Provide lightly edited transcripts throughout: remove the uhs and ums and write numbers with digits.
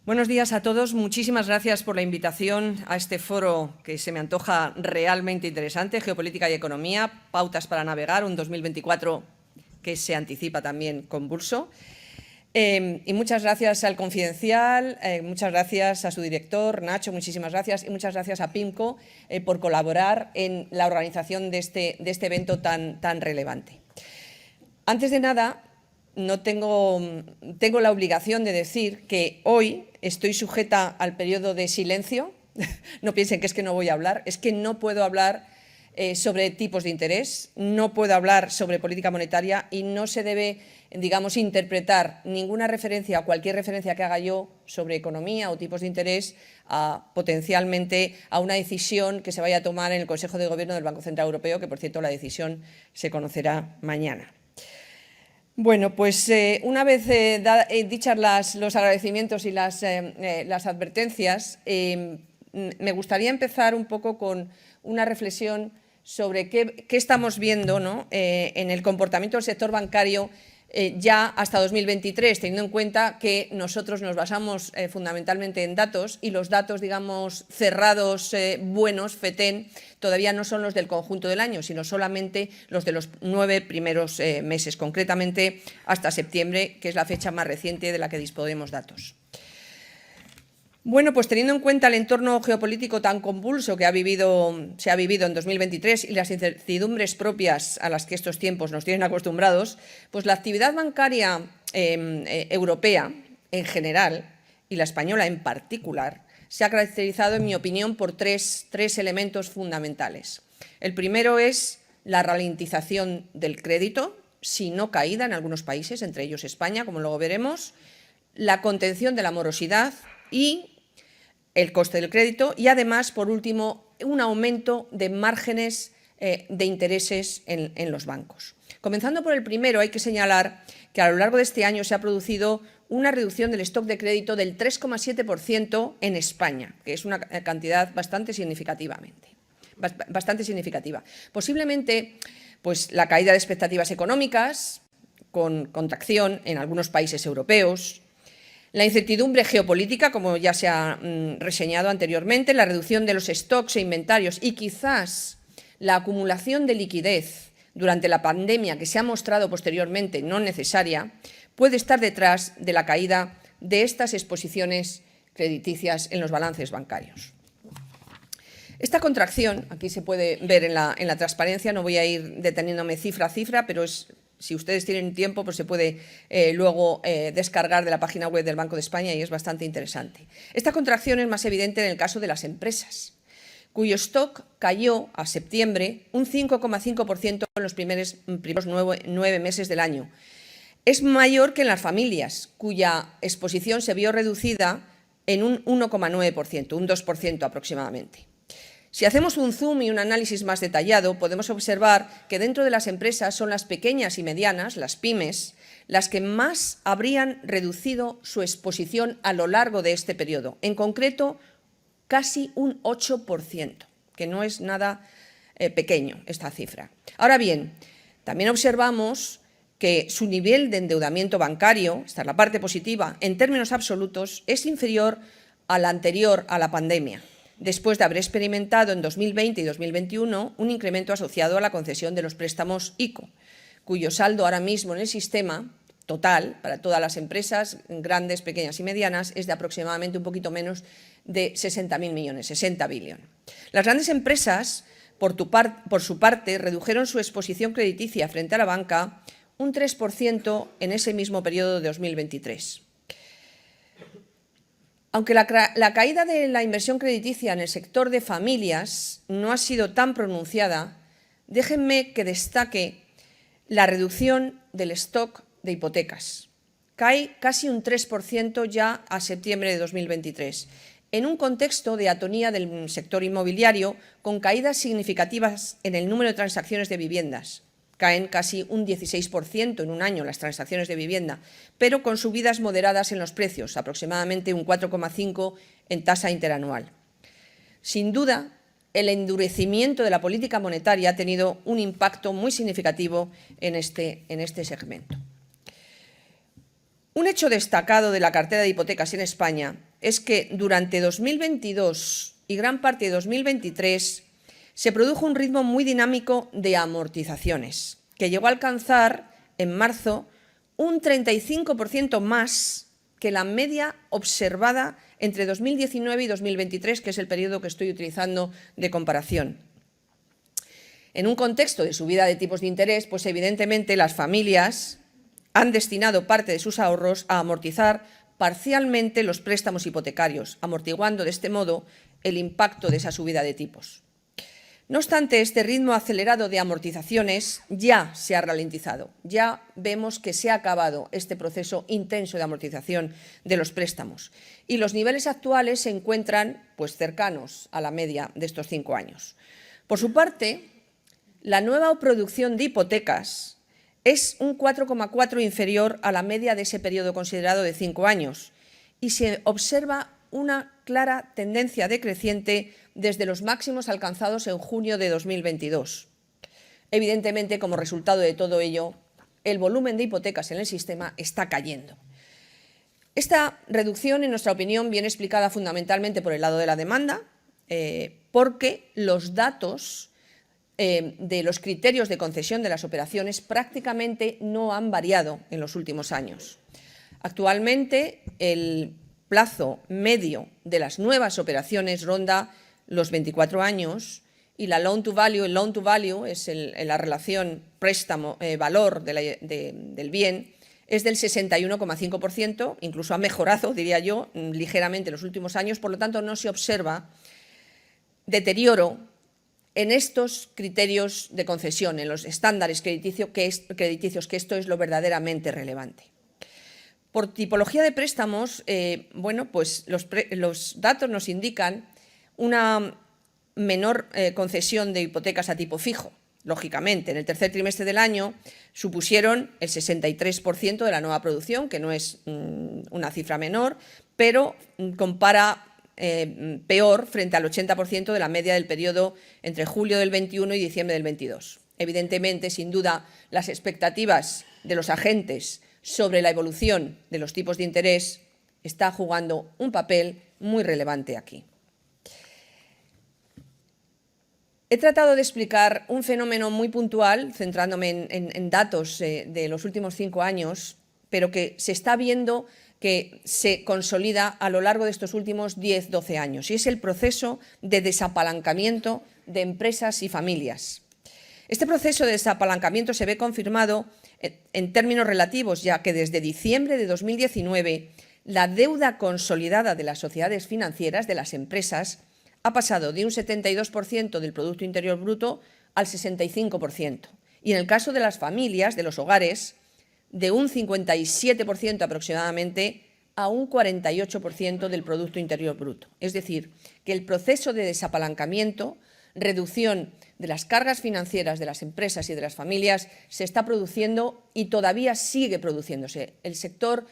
Buenos días a todos. Muchísimas gracias por la invitación a este foro que se me antoja realmente interesante, Geopolítica y Economía, pautas para navegar, un 2024 que se anticipa también convulso. Y muchas gracias al Confidencial, muchas gracias a su director, Nacho, muchísimas gracias, y muchas gracias a PIMCO por colaborar en la organización de este evento tan relevante. Antes de nada, tengo la obligación de decir que hoy estoy sujeta al periodo de silencio. No piensen que es que no voy a hablar, es que no puedo hablar sobre tipos de interés, no puedo hablar sobre política monetaria y no se debe, digamos, interpretar ninguna referencia o cualquier referencia que haga yo sobre economía o tipos de interés potencialmente a una decisión que se vaya a tomar en el Consejo de Gobierno del Banco Central Europeo, que, por cierto, la decisión se conocerá mañana. Bueno, pues una vez dichas los agradecimientos y las advertencias, me gustaría empezar un poco con una reflexión sobre qué estamos viendo, ¿no?, en el comportamiento del sector bancario ya hasta 2023, teniendo en cuenta que nosotros nos basamos fundamentalmente en datos y los datos, digamos, cerrados buenos, FETEN, todavía no son los del conjunto del año, sino solamente los de los 9 primeros meses, concretamente hasta septiembre, que es la fecha más reciente de la que disponemos datos. Bueno, pues teniendo en cuenta el entorno geopolítico tan convulso que se ha vivido en 2023 y las incertidumbres propias a las que estos tiempos nos tienen acostumbrados, pues la actividad bancaria europea en general y la española en particular se ha caracterizado, en mi opinión, por tres elementos fundamentales. El primero es la ralentización del crédito, si no caída en algunos países, entre ellos España, como luego veremos, la contención de la morosidad y el coste del crédito y, además, por último, un aumento de márgenes de intereses en los bancos. Comenzando por el primero, hay que señalar que a lo largo de este año se ha producido una reducción del stock de crédito del 3,7% en España, que es una cantidad bastante significativa. Posiblemente, pues, la caída de expectativas económicas, con contracción en algunos países europeos, la incertidumbre geopolítica, como ya se ha reseñado anteriormente, la reducción de los stocks e inventarios y quizás la acumulación de liquidez durante la pandemia, que se ha mostrado posteriormente no necesaria, puede estar detrás de la caída de estas exposiciones crediticias en los balances bancarios. Esta contracción, aquí se puede ver en la transparencia, no voy a ir deteniéndome cifra a cifra, pero si ustedes tienen tiempo, pues se puede luego descargar de la página web del Banco de España y es bastante interesante. Esta contracción es más evidente en el caso de las empresas, cuyo stock cayó a septiembre un 5,5% en los primeros 9 meses del año. Es mayor que en las familias, cuya exposición se vio reducida en un 1,9%, un 2% aproximadamente. Si hacemos un zoom y un análisis más detallado, podemos observar que dentro de las empresas son las pequeñas y medianas, las pymes, las que más habrían reducido su exposición a lo largo de este periodo. En concreto, casi un 8%, que no es nada pequeño esta cifra. Ahora bien, también observamos que su nivel de endeudamiento bancario, esta es la parte positiva, en términos absolutos, es inferior al anterior a la pandemia, después de haber experimentado en 2020 y 2021 un incremento asociado a la concesión de los préstamos ICO, cuyo saldo ahora mismo en el sistema total, para todas las empresas, grandes, pequeñas y medianas, es de aproximadamente un poquito menos de 60.000 millones, 60 billones. Las grandes empresas, por su parte, redujeron su exposición crediticia frente a la banca un 3% en ese mismo periodo de 2023. Aunque la caída de la inversión crediticia en el sector de familias no ha sido tan pronunciada, déjenme que destaque la reducción del stock de hipotecas. Cae casi un 3% ya a septiembre de 2023, en un contexto de atonía del sector inmobiliario, con caídas significativas en el número de transacciones de viviendas. Caen casi un 16% en un año las transacciones de vivienda, pero con subidas moderadas en los precios, aproximadamente un 4,5% en tasa interanual. Sin duda, el endurecimiento de la política monetaria ha tenido un impacto muy significativo en este segmento. Un hecho destacado de la cartera de hipotecas en España es que durante 2022 y gran parte de 2023 se produjo un ritmo muy dinámico de amortizaciones, que llegó a alcanzar en marzo un 35% más que la media observada entre 2019 y 2023, que es el periodo que estoy utilizando de comparación. En un contexto de subida de tipos de interés, pues evidentemente las familias han destinado parte de sus ahorros a amortizar parcialmente los préstamos hipotecarios, amortiguando de este modo el impacto de esa subida de tipos. No obstante, este ritmo acelerado de amortizaciones ya se ha ralentizado. Ya vemos que se ha acabado este proceso intenso de amortización de los préstamos y los niveles actuales se encuentran pues, cercanos a la media de estos 5 años. Por su parte, la nueva producción de hipotecas es un 4,4 inferior a la media de ese periodo considerado de 5 años y se observa una clara tendencia decreciente desde los máximos alcanzados en junio de 2022. Evidentemente, como resultado de todo ello, el volumen de hipotecas en el sistema está cayendo. Esta reducción, en nuestra opinión, viene explicada fundamentalmente por el lado de la demanda, porque los datos de los criterios de concesión de las operaciones prácticamente no han variado en los últimos años. Actualmente, el plazo medio de las nuevas operaciones ronda los 24 años y la loan to value, el loan to value es la relación préstamo-valor del bien, es del 61,5%, incluso ha mejorado, diría yo, ligeramente en los últimos años, por lo tanto no se observa deterioro en estos criterios de concesión, en los estándares crediticios, que esto es lo verdaderamente relevante. Por tipología de préstamos, pues los datos nos indican una menor concesión de hipotecas a tipo fijo. Lógicamente, en el tercer trimestre del año supusieron el 63% de la nueva producción, que no es una cifra menor, pero compara peor frente al 80% de la media del periodo entre julio del 21 y diciembre del 22. Evidentemente, sin duda, las expectativas de los agentes sobre la evolución de los tipos de interés está jugando un papel muy relevante aquí. He tratado de explicar un fenómeno muy puntual, centrándome en datos de los últimos 5 años, pero que se está viendo que se consolida a lo largo de estos últimos 10-12 años, y es el proceso de desapalancamiento de empresas y familias. Este proceso de desapalancamiento se ve confirmado en términos relativos, ya que desde diciembre de 2019 la deuda consolidada de las sociedades financieras, de las empresas, ha pasado de un 72% del Producto Interior Bruto al 65%. Y en el caso de las familias, de los hogares, de un 57% aproximadamente a un 48% del Producto Interior Bruto. Es decir, que el proceso de desapalancamiento, reducción de las cargas financieras de las empresas y de las familias se está produciendo y todavía sigue produciéndose. El sector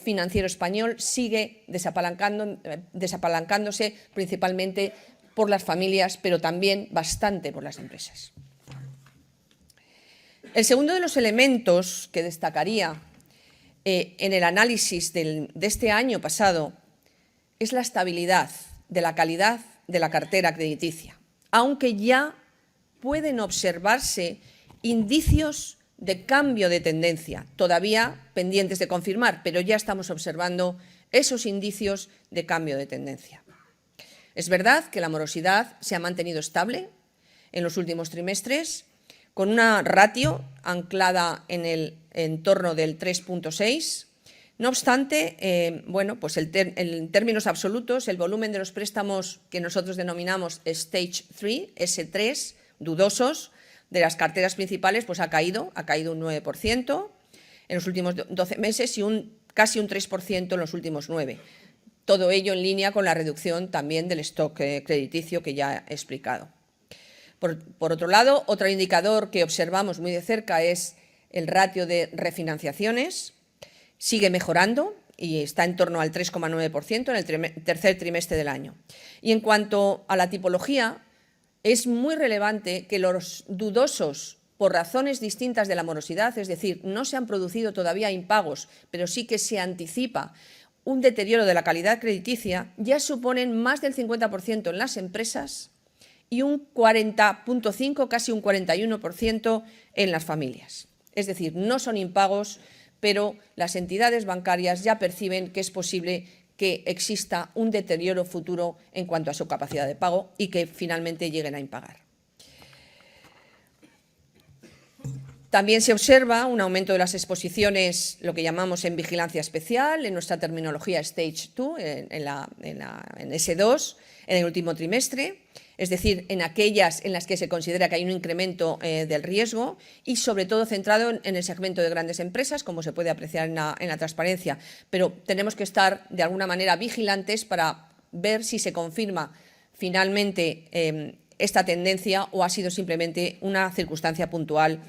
financiero español sigue desapalancándose principalmente por las familias, pero también bastante por las empresas. El segundo de los elementos que destacaría en el análisis de este año pasado es la estabilidad de la calidad de la cartera crediticia, aunque ya pueden observarse indicios de cambio de tendencia, todavía pendientes de confirmar, pero ya estamos observando esos indicios de cambio de tendencia. Es verdad que la morosidad se ha mantenido estable en los últimos trimestres, con una ratio anclada en el entorno del 3,6. No obstante, en términos absolutos, el volumen de los préstamos que nosotros denominamos Stage 3, S3, dudosos, de las carteras principales, pues ha caído un 9% en los últimos 12 meses y casi un 3% en los últimos 9. Todo ello en línea con la reducción también del stock crediticio que ya he explicado. Por otro lado, otro indicador que observamos muy de cerca es el ratio de refinanciaciones. Sigue mejorando y está en torno al 3,9% en el tercer trimestre del año. Y en cuanto a la tipología, es muy relevante que los dudosos, por razones distintas de la morosidad, es decir, no se han producido todavía impagos, pero sí que se anticipa un deterioro de la calidad crediticia ya suponen más del 50% en las empresas y un 40,5%, casi un 41% en las familias. Es decir, no son impagos, pero las entidades bancarias ya perciben que es posible que exista un deterioro futuro en cuanto a su capacidad de pago y que finalmente lleguen a impagar. También se observa un aumento de las exposiciones, lo que llamamos en vigilancia especial, en nuestra terminología Stage 2, en S2, en el último trimestre, es decir, en aquellas en las que se considera que hay un incremento del riesgo y sobre todo centrado en el segmento de grandes empresas, como se puede apreciar en la transparencia. Pero tenemos que estar de alguna manera vigilantes para ver si se confirma finalmente esta tendencia o ha sido simplemente una circunstancia puntual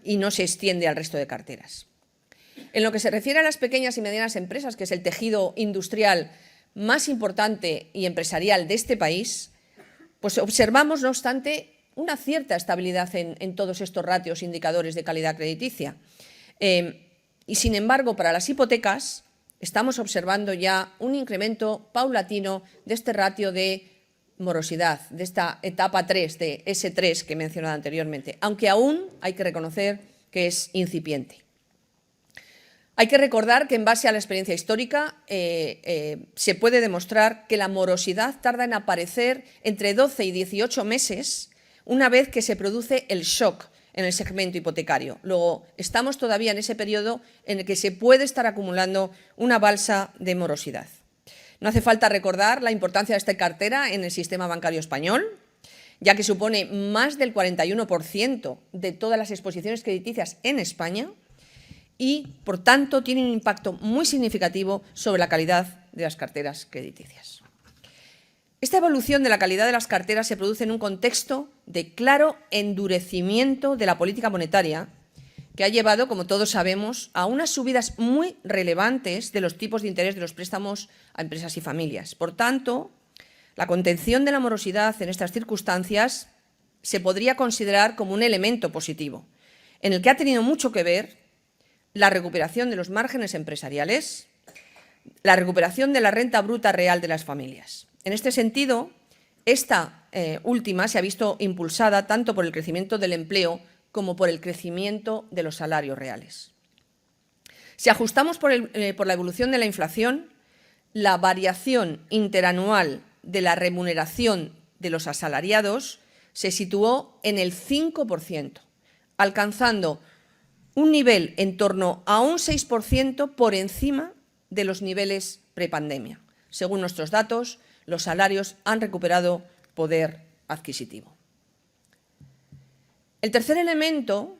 y no se extiende al resto de carteras. En lo que se refiere a las pequeñas y medianas empresas, que es el tejido industrial más importante y empresarial de este país, pues observamos, no obstante, una cierta estabilidad en todos estos ratios indicadores de calidad crediticia. Y, sin embargo, para las hipotecas estamos observando ya un incremento paulatino de este ratio de morosidad, de esta etapa 3, de S3 que he mencionado anteriormente, aunque aún hay que reconocer que es incipiente. Hay que recordar que en base a la experiencia histórica se puede demostrar que la morosidad tarda en aparecer entre 12 y 18 meses una vez que se produce el shock en el segmento hipotecario. Luego, estamos todavía en ese periodo en el que se puede estar acumulando una balsa de morosidad. No hace falta recordar la importancia de esta cartera en el sistema bancario español, ya que supone más del 41% de todas las exposiciones crediticias en España y, por tanto, tiene un impacto muy significativo sobre la calidad de las carteras crediticias. Esta evolución de la calidad de las carteras se produce en un contexto de claro endurecimiento de la política monetaria que ha llevado, como todos sabemos, a unas subidas muy relevantes de los tipos de interés de los préstamos a empresas y familias. Por tanto, la contención de la morosidad en estas circunstancias se podría considerar como un elemento positivo, en el que ha tenido mucho que ver la recuperación de los márgenes empresariales, la recuperación de la renta bruta real de las familias. En este sentido, esta última se ha visto impulsada tanto por el crecimiento del empleo como por el crecimiento de los salarios reales. Si ajustamos por la evolución de la inflación, la variación interanual de la remuneración de los asalariados se situó en el 5%, alcanzando un nivel en torno a un 6% por encima de los niveles prepandemia. Según nuestros datos, los salarios han recuperado poder adquisitivo. El tercer elemento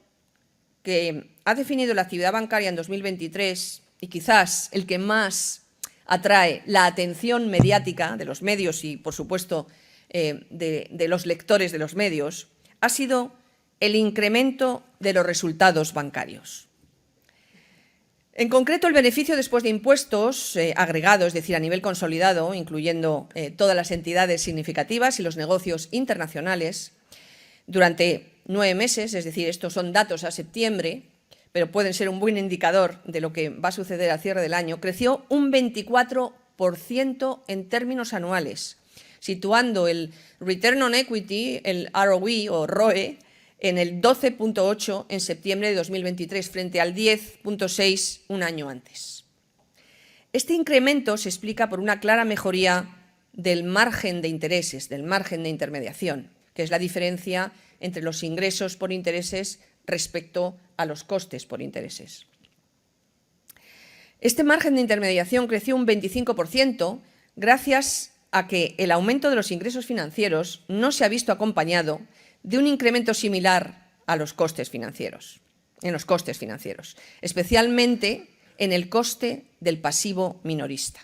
que ha definido la actividad bancaria en 2023 y quizás el que más atrae la atención mediática de los medios y, por supuesto, de los lectores de los medios, ha sido el incremento de los resultados bancarios. En concreto, el beneficio después de impuestos agregado, es decir, a nivel consolidado, incluyendo todas las entidades significativas y los negocios internacionales, durante 9 meses, es decir, estos son datos a septiembre, pero pueden ser un buen indicador de lo que va a suceder al cierre del año, creció un 24% en términos anuales, situando el Return on Equity, el ROE o ROE, en el 12,8 en septiembre de 2023, frente al 10,6 un año antes. Este incremento se explica por una clara mejoría del margen de intereses, del margen de intermediación, que es la diferencia entre los ingresos por intereses respecto a los costes por intereses. Este margen de intermediación creció un 25% gracias a que el aumento de los ingresos financieros no se ha visto acompañado de un incremento similar a los costes financieros, especialmente en el coste del pasivo minorista.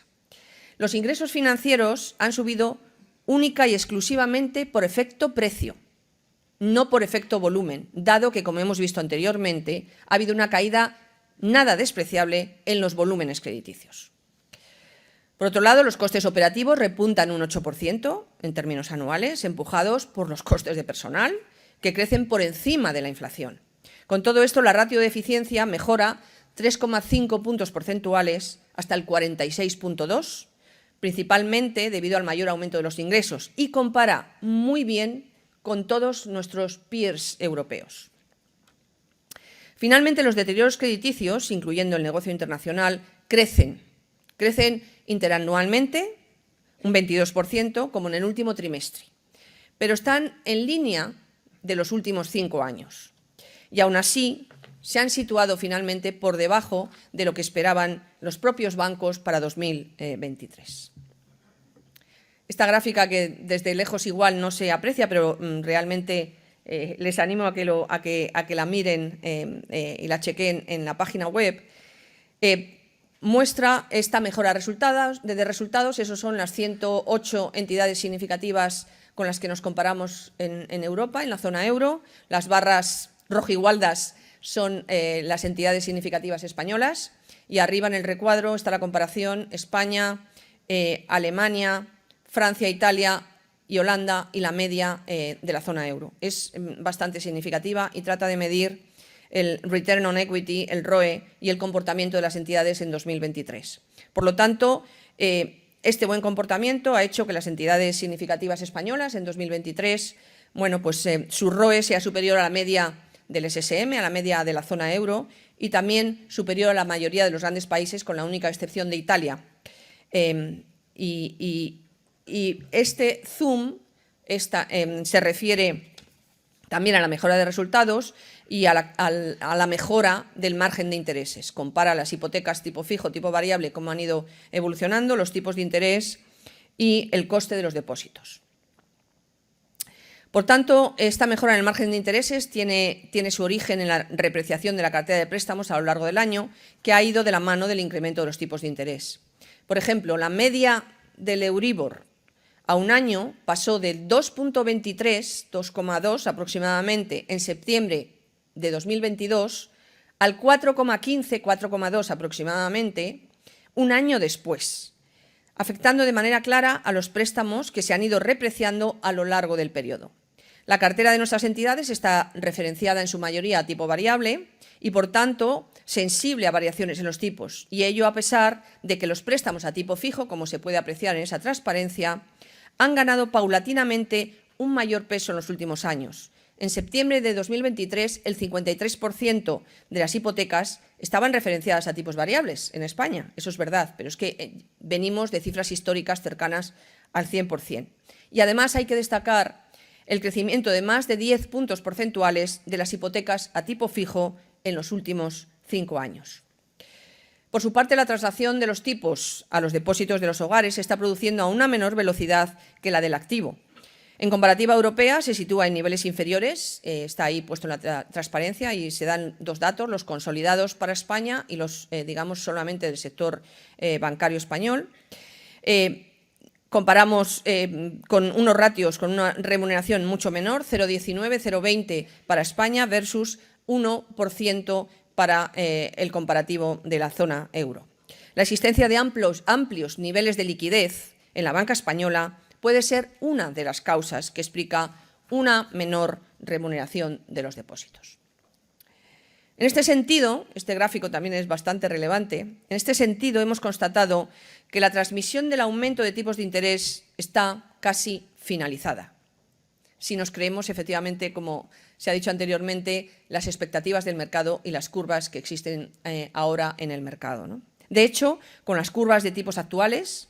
Los ingresos financieros han subido única y exclusivamente por efecto precio, no por efecto volumen, dado que, como hemos visto anteriormente, ha habido una caída nada despreciable en los volúmenes crediticios. Por otro lado, los costes operativos repuntan un 8% en términos anuales, empujados por los costes de personal, que crecen por encima de la inflación. Con todo esto, la ratio de eficiencia mejora 3,5 puntos porcentuales hasta el 46,2%, principalmente debido al mayor aumento de los ingresos, y compara muy bien con todos nuestros peers europeos. Finalmente, los deterioros crediticios, incluyendo el negocio internacional, crecen interanualmente un 22%, como en el último trimestre, pero están en línea de los últimos 5 años. Y aún así, se han situado finalmente por debajo de lo que esperaban los propios bancos para 2023. Esta gráfica, que desde lejos igual no se aprecia, pero realmente les animo a que la miren y la chequen en la página web, muestra esta mejora de resultados. Esos son las 108 entidades significativas con las que nos comparamos en Europa, en la zona euro. Las barras rojigualdas son las entidades significativas españolas, y arriba en el recuadro está la comparación España, Alemania, Francia, Italia y Holanda, y la media de la zona euro. Es bastante significativa y trata de medir el Return on Equity, el ROE, y el comportamiento de las entidades en 2023. Por lo tanto, este buen comportamiento ha hecho que las entidades significativas españolas en 2023, su ROE sea superior a la media del SSM, a la media de la zona euro, y también superior a la mayoría de los grandes países, con la única excepción de Italia. Y este zoom se refiere también a la mejora de resultados y a la mejora del margen de intereses. Compara las hipotecas tipo fijo, tipo variable, cómo han ido evolucionando, los tipos de interés y el coste de los depósitos. Por tanto, esta mejora en el margen de intereses tiene su origen en la repreciación de la cartera de préstamos a lo largo del año, que ha ido de la mano del incremento de los tipos de interés. Por ejemplo, la media del Euribor a un año pasó del 2,23, 2,2 aproximadamente en septiembre de 2022 al 4,15, 4,2 aproximadamente un año después, afectando de manera clara a los préstamos que se han ido repreciando a lo largo del periodo. La cartera de nuestras entidades está referenciada en su mayoría a tipo variable y, por tanto, sensible a variaciones en los tipos, y ello a pesar de que los préstamos a tipo fijo, como se puede apreciar en esa transparencia, han ganado paulatinamente un mayor peso en los últimos años. En septiembre de 2023, el 53% de las hipotecas estaban referenciadas a tipos variables en España. Eso es verdad, pero es que venimos de cifras históricas cercanas al 100%. Y además hay que destacar el crecimiento de más de 10 puntos porcentuales de las hipotecas a tipo fijo en los últimos 5 años. Por su parte, la traslación de los tipos a los depósitos de los hogares se está produciendo a una menor velocidad que la del activo. En comparativa europea se sitúa en niveles inferiores, está ahí puesto en la transparencia, y se dan dos datos, los consolidados para España y los, solamente del sector bancario español. Comparamos con unos ratios con una remuneración mucho menor, 0,19, 0,20 para España versus 1% para el comparativo de la zona euro. La existencia de amplios niveles de liquidez en la banca española puede ser una de las causas que explica una menor remuneración de los depósitos. En este sentido, este gráfico también es bastante relevante, en este sentido hemos constatado que la transmisión del aumento de tipos de interés está casi finalizada, si nos creemos efectivamente, como se ha dicho anteriormente, las expectativas del mercado y las curvas que existen ahora en el mercado, ¿no? De hecho, con las curvas de tipos actuales,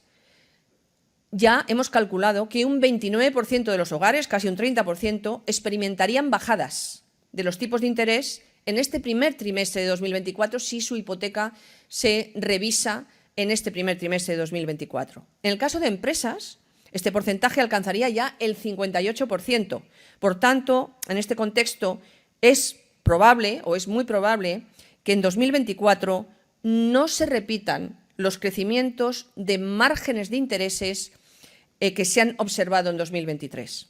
ya hemos calculado que un 29% de los hogares, casi un 30%, experimentarían bajadas de los tipos de interés en este primer trimestre de 2024 si su hipoteca se revisa en este primer trimestre de 2024. En el caso de empresas, este porcentaje alcanzaría ya el 58%. Por tanto, en este contexto es probable, o es muy probable, que en 2024 no se repitan los crecimientos de márgenes de intereses que se han observado en 2023.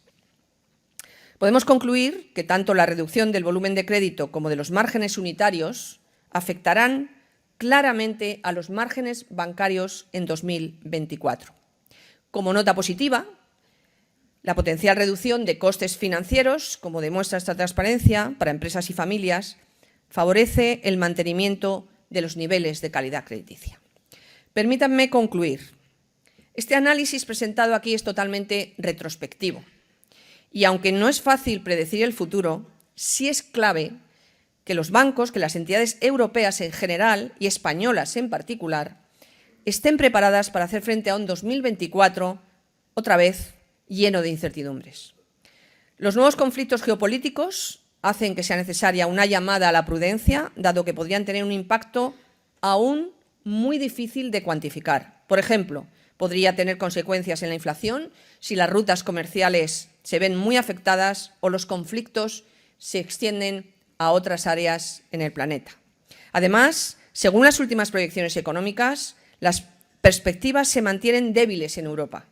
Podemos concluir que tanto la reducción del volumen de crédito como de los márgenes unitarios afectarán claramente a los márgenes bancarios en 2024. Como nota positiva, la potencial reducción de costes financieros, como demuestra esta transparencia, para empresas y familias, favorece el mantenimiento de los niveles de calidad crediticia. Permítanme concluir. Este análisis presentado aquí es totalmente retrospectivo y aunque no es fácil predecir el futuro, sí es clave que los bancos, que las entidades europeas en general y españolas en particular, estén preparadas para hacer frente a un 2024, otra vez, lleno de incertidumbres. Los nuevos conflictos geopolíticos hacen que sea necesaria una llamada a la prudencia, dado que podrían tener un impacto aún muy difícil de cuantificar. Por ejemplo, podría tener consecuencias en la inflación si las rutas comerciales se ven muy afectadas o los conflictos se extienden a otras áreas en el planeta. Además, según las últimas proyecciones económicas, las perspectivas se mantienen débiles en Europa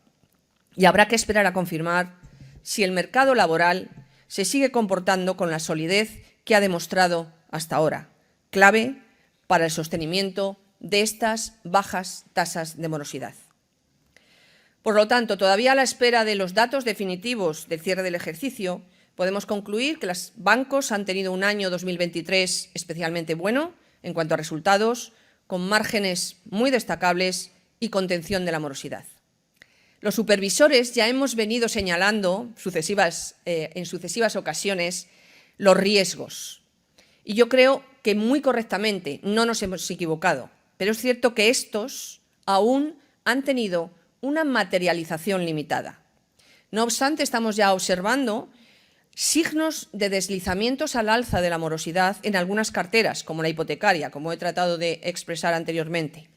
y habrá que esperar a confirmar si el mercado laboral se sigue comportando con la solidez que ha demostrado hasta ahora, clave para el sostenimiento de estas bajas tasas de morosidad. Por lo tanto, todavía a la espera de los datos definitivos del cierre del ejercicio, podemos concluir que los bancos han tenido un año 2023 especialmente bueno en cuanto a resultados, con márgenes muy destacables y contención de la morosidad. Los supervisores ya hemos venido señalando en sucesivas ocasiones los riesgos. Y yo creo que muy correctamente no nos hemos equivocado, pero es cierto que estos aún han tenido una materialización limitada. No obstante, estamos ya observando signos de deslizamientos al alza de la morosidad en algunas carteras, como la hipotecaria, como he tratado de expresar anteriormente.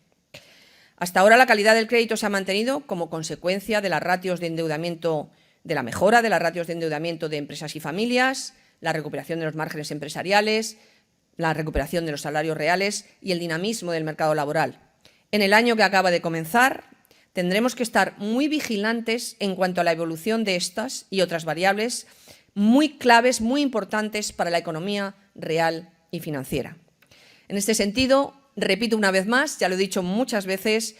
Hasta ahora la calidad del crédito se ha mantenido como consecuencia de las ratios de endeudamiento, de la mejora de las ratios de endeudamiento de empresas y familias, la recuperación de los márgenes empresariales, la recuperación de los salarios reales y el dinamismo del mercado laboral. En el año que acaba de comenzar, tendremos que estar muy vigilantes en cuanto a la evolución de estas y otras variables muy claves, muy importantes para la economía real y financiera. En este sentido, repito una vez más, ya lo he dicho muchas veces,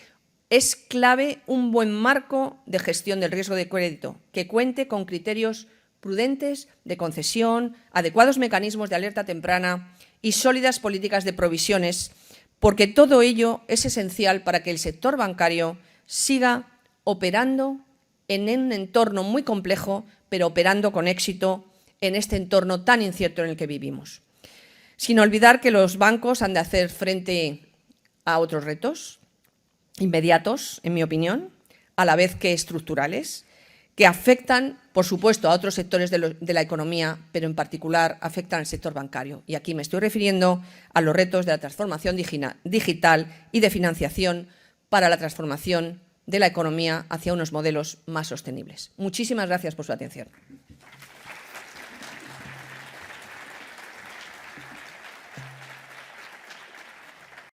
es clave un buen marco de gestión del riesgo de crédito que cuente con criterios prudentes de concesión, adecuados mecanismos de alerta temprana y sólidas políticas de provisiones, porque todo ello es esencial para que el sector bancario siga operando en un entorno muy complejo, pero operando con éxito en este entorno tan incierto en el que vivimos. Sin olvidar que los bancos han de hacer frente a otros retos inmediatos, en mi opinión, a la vez que estructurales, que afectan, por supuesto, a otros sectores de la economía, pero en particular afectan al sector bancario. Y aquí me estoy refiriendo a los retos de la transformación digital y de financiación para la transformación de la economía hacia unos modelos más sostenibles. Muchísimas gracias por su atención.